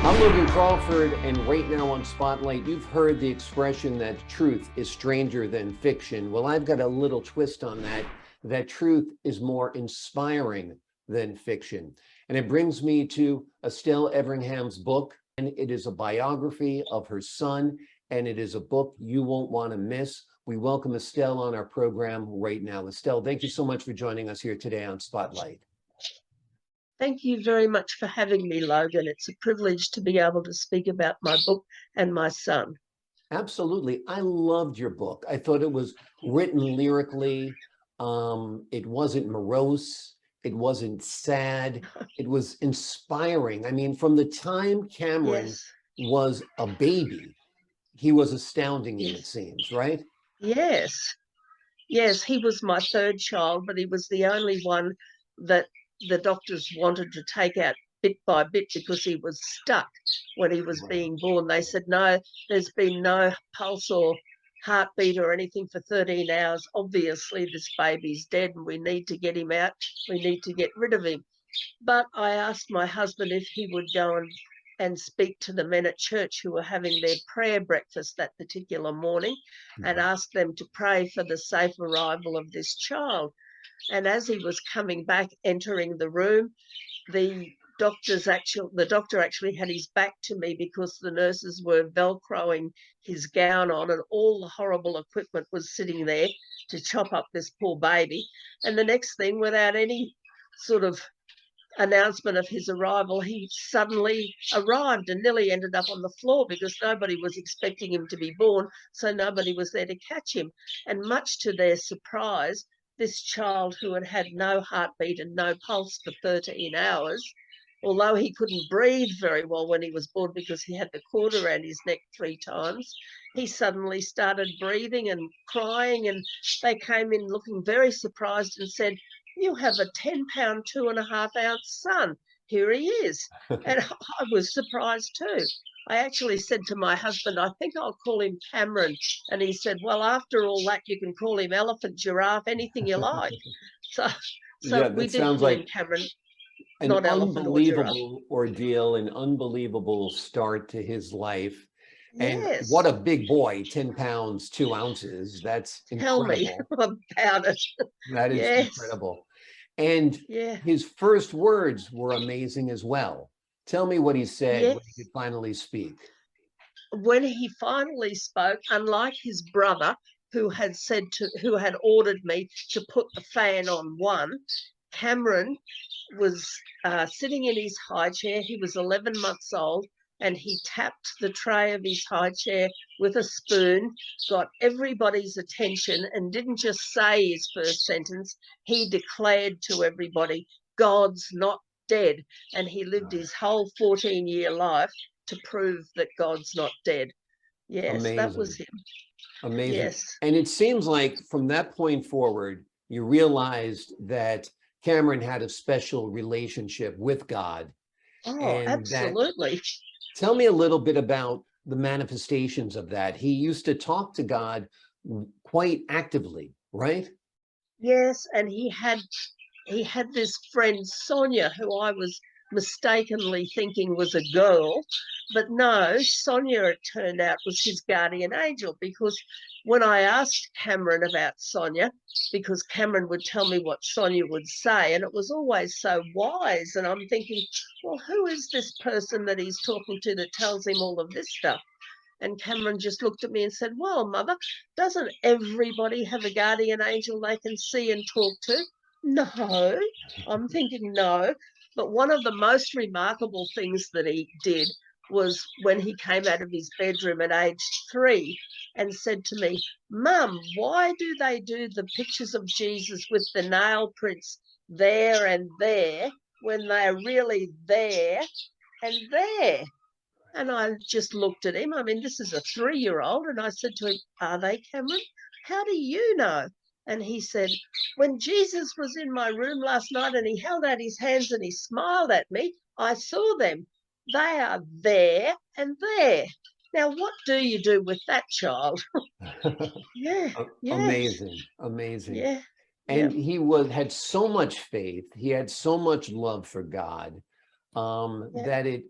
I'm Logan Crawford, and right now on Spotlight, you've heard the expression that truth is stranger than fiction. Well, I've got a little twist on that, that truth is more inspiring than fiction. And it brings me to Estelle Everingham's book, and it is a biography of her son, and it is a book you won't want to miss. We welcome Estelle on our program right now. Estelle, thank you so much for joining us here today on Spotlight. Thank you very much for having me, Logan. It's a privilege to be able to speak about my book and my son. Absolutely. I loved your book. I thought it was written lyrically. It wasn't morose. It wasn't sad. It was inspiring. I mean, from the time Cameron Yes, was a baby, he was astounding you, it yes, seems, right? yes, yes. He was my third child, but he was the only one that the doctors wanted to take out bit by bit because he was stuck when he was Right. being born. They said, no, there's been no pulse or heartbeat or anything for 13 hours. Obviously, this baby's dead and we need to get him out. We need to get rid of him. But I asked my husband if he would go and speak to the men at church who were having their prayer breakfast that particular morning and Mhm. ask them to pray for the safe arrival of this child. And as he was coming back, entering the room, the doctor actually had his back to me because the nurses were velcroing his gown on and all the horrible equipment was sitting there to chop up this poor baby. And the next thing, without any sort of announcement of his arrival, he suddenly arrived and nearly ended up on the floor because nobody was expecting him to be born, so nobody was there to catch him. And much to their surprise, this child who had had no heartbeat and no pulse for 13 hours, although he couldn't breathe very well when he was born because he had the cord around his neck 3 times, he suddenly started breathing and crying, and they came in looking very surprised and said, you have a 10-pound, 2.5-ounce son. Here he is. And I was surprised too. I actually said to my husband, I think I'll call him Cameron. And he said, well, after all that, you can call him elephant, giraffe, anything you like. So, Yeah, so we that did sounds call him like Cameron, an not elephant or giraffe. unbelievable ordeal, an unbelievable start to his life. And what Yes. a big boy, 10 pounds, 2 ounces. That's Tell me incredible. about it. That is Yes. incredible. And Yeah. his first words were amazing as well. Tell me what he said when he Yes. could finally speak. When he finally spoke, unlike his brother, who had ordered me to put the fan on one, Cameron was sitting in his high chair. He was 11 months old, and he tapped the tray of his high chair with a spoon, got everybody's attention, and didn't just say his first sentence. He declared to everybody, God's not dead. And he lived his whole 14-year life to prove that God's not dead. Yes, that was Amazing, him. amazing. Yes. And it seems like from that point forward, you realized that Cameron had a special relationship with God, Oh, and that absolutely. tell me a little bit about the manifestations of that. He used to talk to God quite actively, right? Yes, and he had this friend Sonia, who I was mistakenly thinking was a girl, but no, Sonia, it turned out, was his guardian angel. Because when I asked Cameron about Sonia, because Cameron would tell me what Sonia would say, and it was always so wise, and I'm thinking, well, who is this person that he's talking to that tells him all of this stuff? And Cameron just looked at me and said, well, mother, doesn't everybody have a guardian angel they can see and talk to? No, I'm thinking no. But one of the most remarkable things that he did was when he came out of his bedroom at age 3 and said to me, Mum, why do they do the pictures of Jesus with the nail prints there and there when they're really there and there? And I just looked at him. I mean, this is a 3-year-old. And I said to him, are they, Cameron? How do you know? And he said, when Jesus was in my room last night and he held out his hands and he smiled at me, I saw them. They are there and there. Now, what do you do with that child? Yeah, yeah, Amazing, amazing. yeah, yeah, And he was had so much faith. He had so much love for God yeah. that it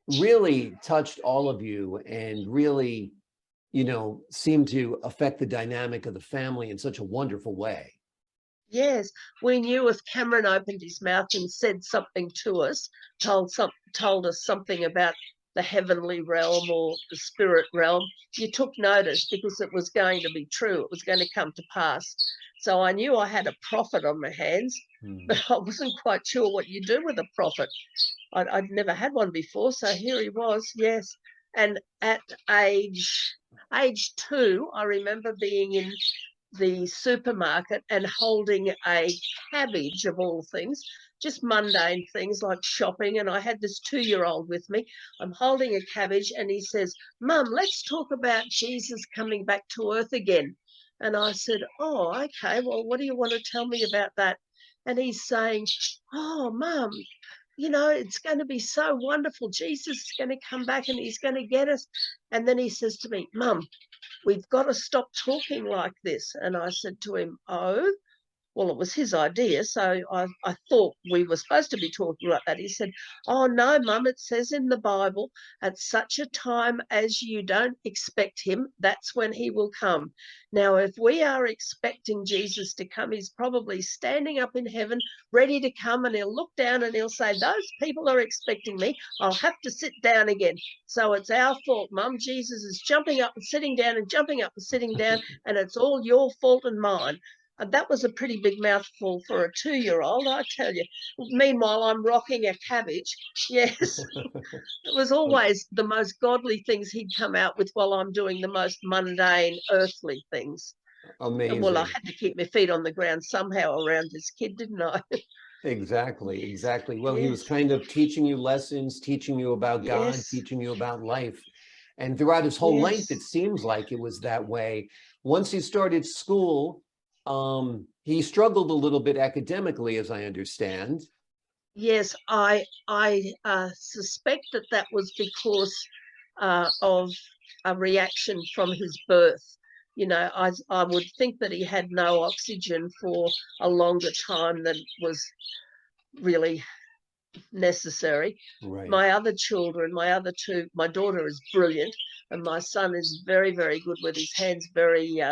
really touched all of you and really, seemed to affect the dynamic of the family in such a wonderful way. Yes, we knew if Cameron opened his mouth and said something to us, told us something about the heavenly realm or the spirit realm, you took notice because it was going to be true. It was going to come to pass. So I knew I had a prophet on my hands, but I wasn't quite sure what you do with a prophet. I'd never had one before, so here he was, yes. And at age 2, I remember being in the supermarket and holding a cabbage, of all things, just mundane things like shopping. And I had this 2-year-old with me. I'm holding a cabbage and he says, Mum, let's talk about Jesus coming back to earth again. And I said, oh, okay, well, what do you want to tell me about that? And he's saying, oh, Mum, it's going to be so wonderful. Jesus is going to come back and he's going to get us. And then he says to me, Mum, we've got to stop talking like this. And I said to him, oh, well, it was his idea. So I thought we were supposed to be talking like that. He said, oh, no, Mum, it says in the Bible, at such a time as you don't expect him, that's when he will come. Now, if we are expecting Jesus to come, he's probably standing up in heaven, ready to come, and he'll look down and he'll say, those people are expecting me. I'll have to sit down again. So it's our fault, Mum. Jesus is jumping up and sitting down and jumping up and sitting down, and it's all your fault and mine. And that was a pretty big mouthful for a 2-year-old, I tell you. Meanwhile, I'm rocking a cabbage. Yes, it was always the most godly things he'd come out with while I'm doing the most mundane, earthly things. Well, I Amazing. had to keep my feet on the ground somehow around this kid, didn't I? Exactly, exactly. Well, he was Yes, kind of teaching you lessons, teaching you about God, yes, teaching you about life. And throughout his whole life, it yes. seems like it was that way. Once he started school, he struggled a little bit academically, as I understand. Yes, I suspect that was because of a reaction from his birth. I would think that he had no oxygen for a longer time than was really necessary. Right. My other children, my other two, my daughter is brilliant, and my son is very, very good with his hands, very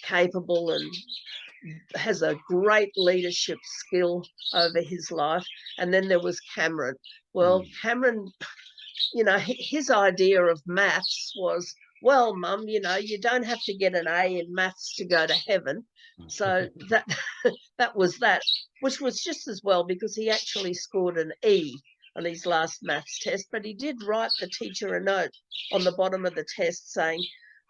capable and has a great leadership skill over his life. And then there was Cameron. Well, Mm. Cameron, his idea of maths was, well, Mum, you don't have to get an A in maths to go to heaven. So that that was that, which was just as well because he actually scored an E on his last maths test, but he did write the teacher a note on the bottom of the test saying,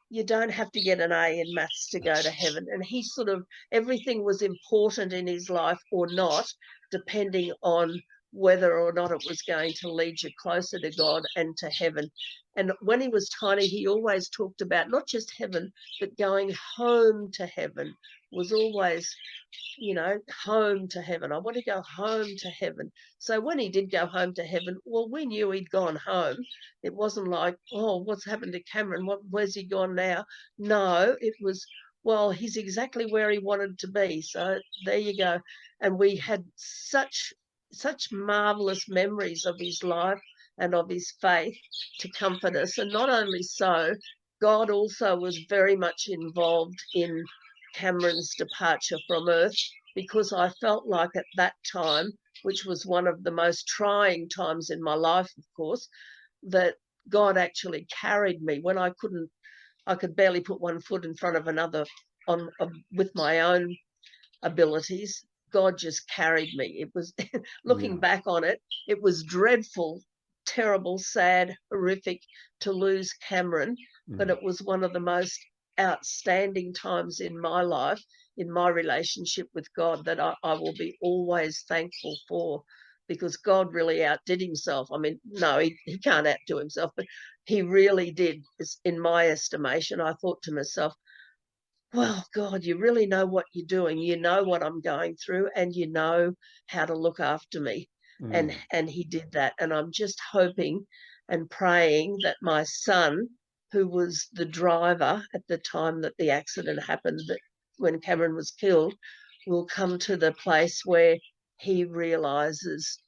you don't have to get an A in maths to go to heaven. And he sort of, everything was important in his life or not, depending on whether or not it was going to lead you closer to God and to heaven. And when he was tiny, he always talked about not just heaven, but going home to heaven was always, home to heaven. I want to go home to heaven. So when he did go home to heaven, well, we knew he'd gone home. It wasn't like, oh, what's happened to Cameron? Where's he gone now? No, it was, well, he's exactly where he wanted to be. So there you go. And we had such marvelous memories of his life and of his faith to comfort us. And not only so, God also was very much involved in Cameron's departure from Earth because I felt like at that time, which was one of the most trying times in my life, of course, that God actually carried me when I could barely put one foot in front of another with my own abilities. God just carried me. It was, looking Yeah. back on it, it was dreadful, terrible, sad, horrific to lose Cameron, but Mm. it was one of the most outstanding times in my life, in my relationship with God, that I will be always thankful for, because God really outdid himself. I mean, no, he can't outdo himself, but he really did, in my estimation. I thought to myself, well, God, you really know what you're doing. You know what I'm going through, and you know how to look after me. And Mm. and he did that. And I'm just hoping and praying that my son, who was the driver at the time that the accident happened, that when Cameron was killed, will come to the place where he realizes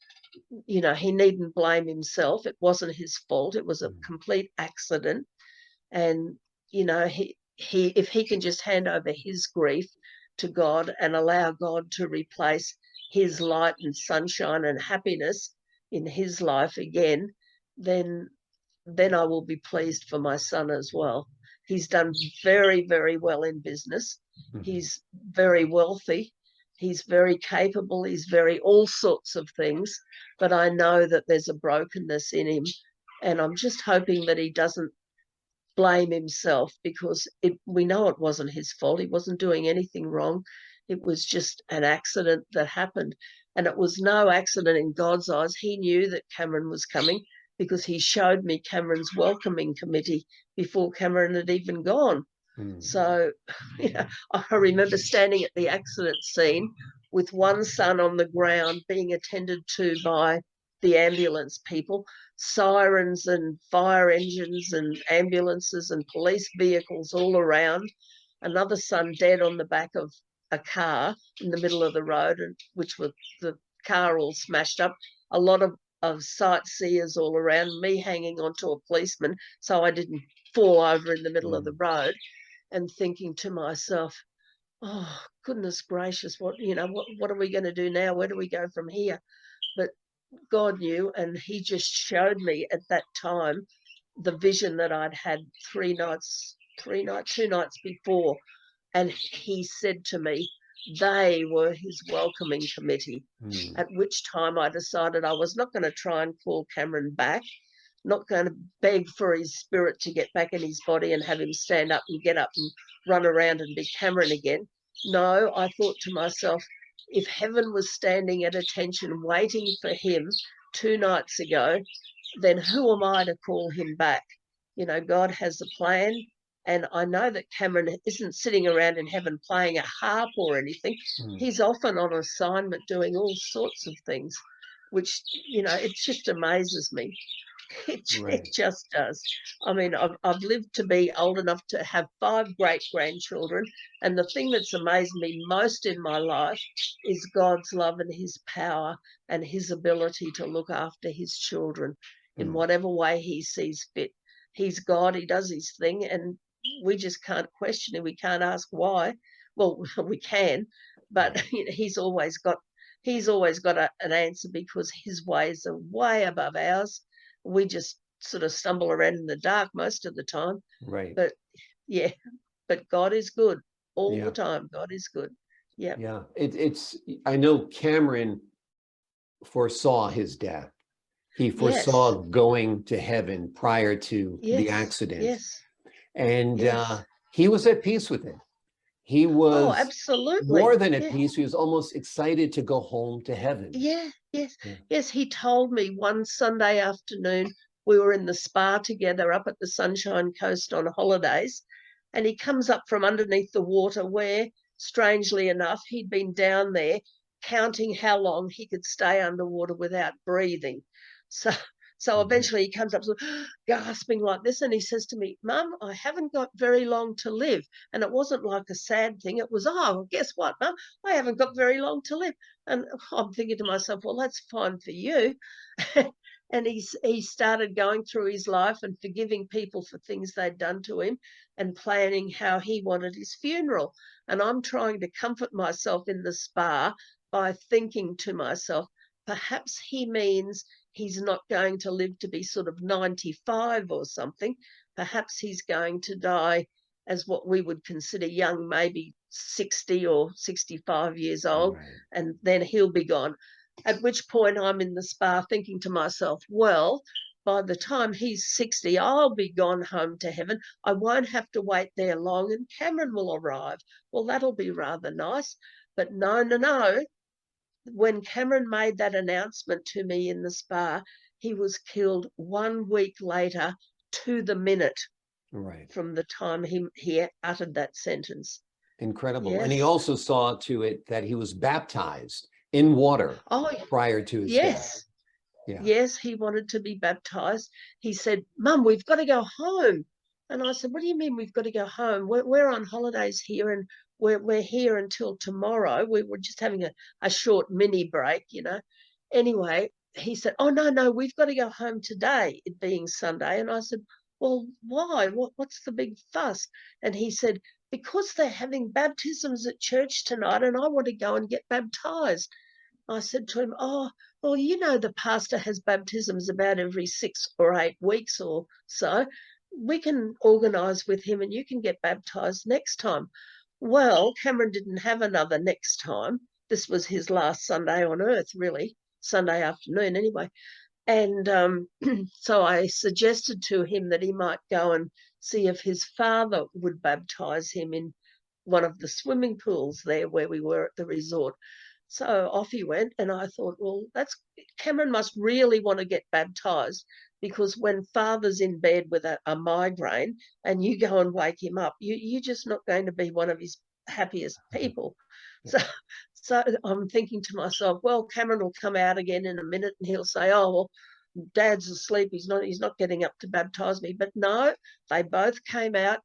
you know, he needn't blame himself. It wasn't his fault. It was a Mm. complete accident. And, you know, he if he can just hand over his grief to God and allow God to replace his light and sunshine and happiness in his life again, then I will be pleased for my son as well. He's done very, very well in business. Mhm. He's very wealthy. He's very capable. He's very all sorts of things. But I know that there's a brokenness in him. And I'm just hoping that he doesn't blame himself, because we know it wasn't his fault. He wasn't doing anything wrong. It was just an accident that happened. And it was no accident in God's eyes. He knew that Cameron was coming because he showed me Cameron's welcoming committee before Cameron had even gone. Mm. So, you know, I remember standing at the accident scene with one son on the ground being attended to by the ambulance people, sirens and fire engines and ambulances and police vehicles all around. Another son dead on the back of a car in the middle of the road, and which was the car all smashed up. A lot of sightseers all around, me hanging onto a policeman so I didn't fall over in the middle of the road, and thinking to myself, oh, goodness gracious, what are we going to do now? Where do we go from here? But God knew, and he just showed me at that time the vision that I'd had 2 nights before. And he said to me, they were his welcoming committee. Mm. At which time I decided I was not going to try and call Cameron back, not going to beg for his spirit to get back in his body and have him stand up and get up and run around and be Cameron again. No, I thought to myself, if heaven was standing at attention waiting for him 2 nights ago, then who am I to call him back? You know, God has a plan. And I know that Cameron isn't sitting around in heaven playing a harp or anything. Mm. He's often on assignment doing all sorts of things, which, you know, it just amazes me. It just does. I mean, I've lived to be old enough to have 5 great-grandchildren, and the thing that's amazed me most in my life is God's love and his power and his ability to look after his children in Mm. whatever way he sees fit. He's God, he does his thing, and we just can't question him. We can't ask why. Well, we can, but Right. you know, he's always got an answer, because his ways are way above ours. We just sort of stumble around in the dark most of the time. Right. But yeah, but God is good all the Yeah. time. God is good. Yeah. Yeah. It's, I know Cameron foresaw his death. He foresaw Yes. going to heaven prior to the Yes. accident. Yes. And Yes. he was at peace with it. He Oh, was more absolutely. than at Yeah. peace. He was almost excited to go home to heaven. Yeah. Yes. Yeah. Yes. He told me one Sunday afternoon, we were in the spa together up at the Sunshine Coast on holidays, and he comes up from underneath the water where, strangely enough, he'd been down there counting how long he could stay underwater without breathing. So Mhm. eventually he comes up sort of gasping like this, and he says to me, Mum, I haven't got very long to live. And it wasn't like a sad thing. It was, oh, guess what, Mum? I haven't got very long to live. And I'm thinking to myself, well, that's fine for you. And he started going through his life and forgiving people for things they'd done to him and planning how he wanted his funeral. And I'm trying to comfort myself in the spa by thinking to myself, perhaps he means he's not going to live to be sort of 95 or something. Perhaps he's going to die as what we would consider young, maybe 60 or 65 years old, Right. and then he'll be gone. At which point I'm in the spa thinking to myself, well, by the time he's 60, I'll be gone home to heaven. I won't have to wait there long, and Cameron will arrive. Well, that'll be rather nice. But no, no, no. When Cameron made that announcement to me in the spa, he was killed 1 week later to the minute Right. from the time he uttered that sentence. Incredible. And he Yes. also saw to it that he was baptized in water Oh, prior to his death. yes. Yeah. Yes, he wanted to be baptized. He said, Mum, we've got to go home. And I said, what do you mean we've got to go home? We're on holidays here, and we're here until tomorrow. We were just having a short mini break, you know. Anyway, he said, "Oh, no, no, we've got to go home today, it being Sunday." And I said, "Well, why? What's the big fuss?" And he said, "Because they're having baptisms at church tonight and I want to go and get baptized." I said to him, "Oh, well, you know, the pastor has baptisms about every 6 or 8 weeks or so. We can organise with him and you can get baptised next time." Well, Cameron didn't have another next time. This was his last Sunday on earth, really, Sunday afternoon anyway. And so I suggested to him that he might go and see if his father would baptise him in one of the swimming pools there where we were at the resort. So off he went, and I thought, well, that's Cameron must really want to get baptized, because when father's in bed with a migraine and you go and wake him up, you're just not going to be one of his happiest people. So, so I'm thinking to myself, well, Cameron will come out again in a minute and he'll say, "Oh, well, Dad's asleep. He's not getting up to baptize me." But no, they both came out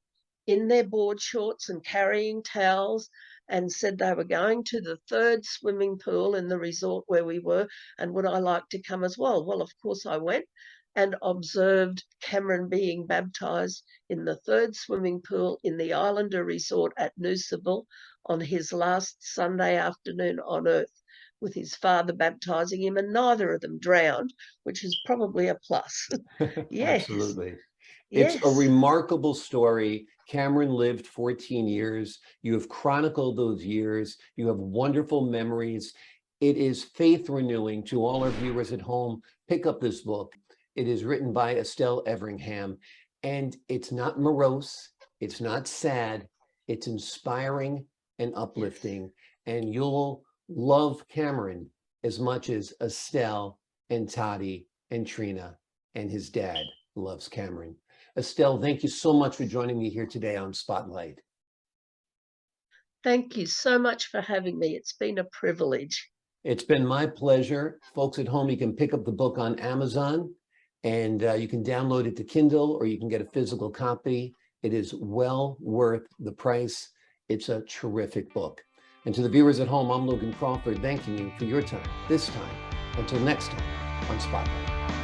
in their board shorts and carrying towels, and said they were going to the third swimming pool in the resort where we were, and would I like to come as well? Well, of course I went and observed Cameron being baptised in the third swimming pool in the Islander Resort at Noosaville on his last Sunday afternoon on earth, with his father baptising him, and neither of them drowned, which is probably a plus. Yes, Absolutely. It's a yes, remarkable story. Cameron lived 14 years. You have chronicled those years. You have wonderful memories. It is faith renewing to all our viewers at home. Pick up this book. It is written by Estelle Everingham, and it's not morose. It's not sad. It's inspiring and yes. uplifting. And you'll love Cameron as much as Estelle and Toddy and Trina and his dad loves Cameron. Estelle, thank you so much for joining me here today on Spotlight. Thank you so much for having me. It's been a privilege. It's been my pleasure. Folks at home, you can pick up the book on Amazon, and you can download it to Kindle, or you can get a physical copy. It is well worth the price. It's a terrific book. And to the viewers at home, I'm Logan Crawford, thanking you for your time this time. Until next time on Spotlight.